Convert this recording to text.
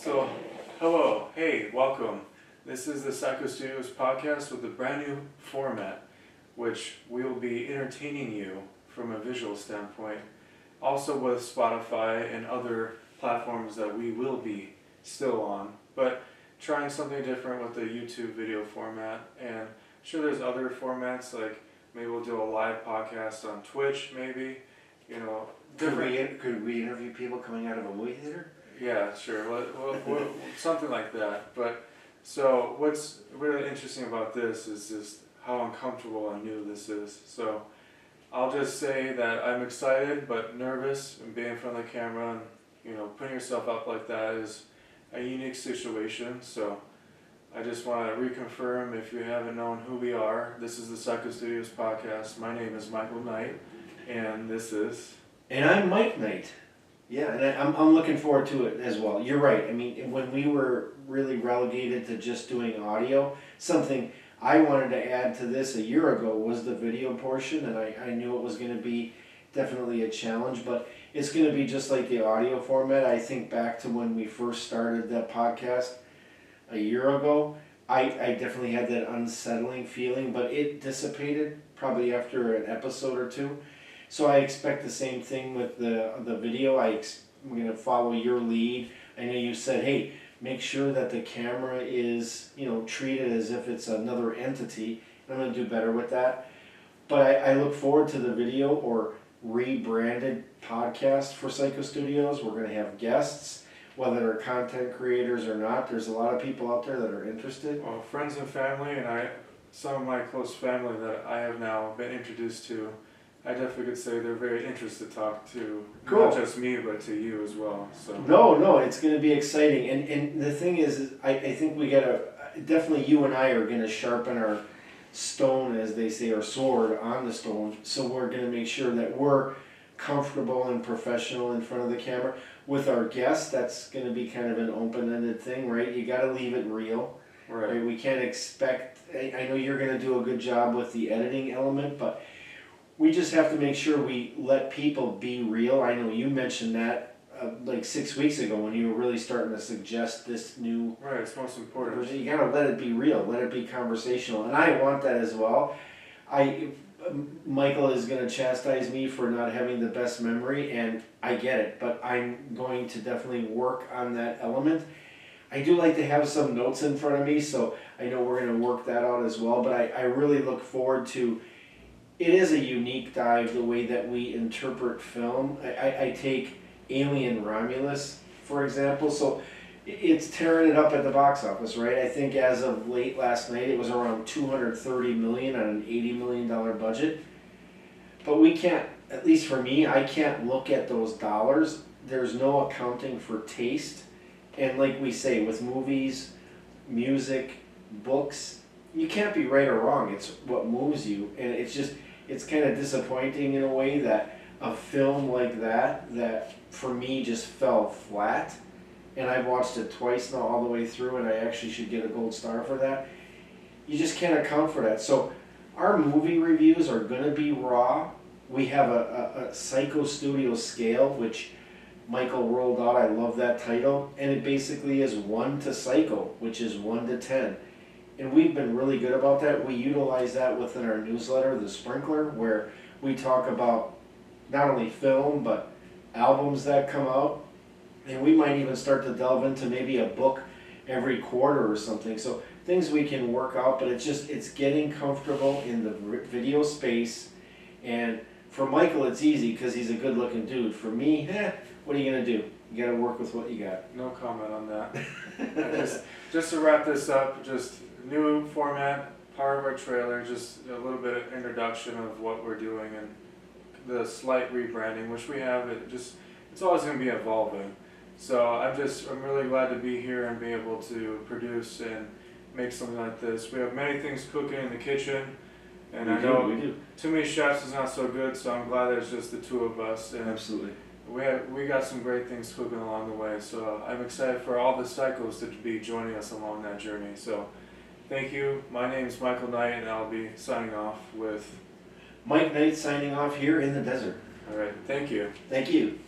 So, hello, hey, welcome. This is the Psycho Studios podcast with a brand new format, which we will be entertaining you from a visual standpoint. Also with Spotify and other platforms that we will be still on, but trying something different with the YouTube video format. And I'm sure there's other formats, like maybe we'll do a live podcast on Twitch, maybe, different. Could we interview people coming out of a movie theater? Yeah, sure. Well, something like that. But so what's really interesting about this is just how uncomfortable and new this is. So I'll just say that I'm excited but nervous, and being in front of the camera and putting yourself up like that is a unique situation. So I just want to reconfirm, if you haven't known who we are, this is the Psycho Studios podcast. My name is Mykal Knight, and this is... And I'm Mike Knight. Yeah, and I'm looking forward to it as well. You're right. I mean, when we were really relegated to just doing audio, something I wanted to add to this a year ago was the video portion, and I knew it was going to be definitely a challenge, but it's going to be just like the audio format. I think back to when we first started that podcast a year ago, I definitely had that unsettling feeling, but it dissipated probably after an episode or two. So I expect the same thing with the video. I'm going to follow your lead. I know you said, hey, make sure that the camera is, treated as if it's another entity. I'm going to do better with that. But I look forward to the video or rebranded podcast for Psycho Studios. We're going to have guests, whether they're content creators or not. There's a lot of people out there that are interested. Well, friends and family, and some of my close family that I have now been introduced to, I definitely could say they're very interested to talk to, cool. Not just me, but to you as well. So No, it's going to be exciting. And the thing is I think we got to, definitely you and I are going to sharpen our stone, as they say, our sword on the stone. So we're going to make sure that we're comfortable and professional in front of the camera. With our guests, that's going to be kind of an open-ended thing, right? You got to leave it real. Right? We can't expect, I know you're going to do a good job with the editing element, but we just have to make sure we let people be real. I know you mentioned that like 6 weeks ago when you were really starting to suggest this new... Right, it's most important. You gotta let it be real, let it be conversational. And I want that as well. Mykal is gonna chastise me for not having the best memory, and I get it, but I'm going to definitely work on that element. I do like to have some notes in front of me, so I know we're gonna work that out as well, but I really look forward to... It is a unique dive, the way that we interpret film. I take Alien Romulus, for example, so it's tearing it up at the box office, right? I think as of late last night, it was around $230 million on an $80 million budget. But we can't, at least for me, I can't look at those dollars. There's no accounting for taste. And like we say, with movies, music, books, you can't be right or wrong. It's what moves you, and it's kind of disappointing in a way that a film like that for me just fell flat. And I've watched it twice now all the way through, and I actually should get a gold star for that. You just can't account for that. So our movie reviews are going to be raw. We have a Psycho Studio scale, which Mykal rolled out. I love that title. And it basically is 1 to Psycho, which is 1 to 10. And we've been really good about that. We utilize that within our newsletter, The Sprinkler, where we talk about not only film, but albums that come out. And we might even start to delve into maybe a book every quarter or something. So things we can work out, but it's getting comfortable in the video space. And for Mykal, it's easy because he's a good looking dude. For me, what are you going to do? You got to work with what you got. No comment on that. Just to wrap this up, just new format, part of our trailer, just a little bit of introduction of what we're doing and the slight rebranding, which we have. It's always going to be evolving. So I'm really glad to be here and be able to produce and make something like this. We have many things cooking in the kitchen, and I know too many chefs is not so good, so I'm glad there's just the two of us. And absolutely. We got some great things cooking along the way, so I'm excited for all the psychos to be joining us along that journey. So thank you. My name is Mykal Knight, and I'll be signing off with... Mike Knight signing off here in the desert. All right. Thank you. Thank you.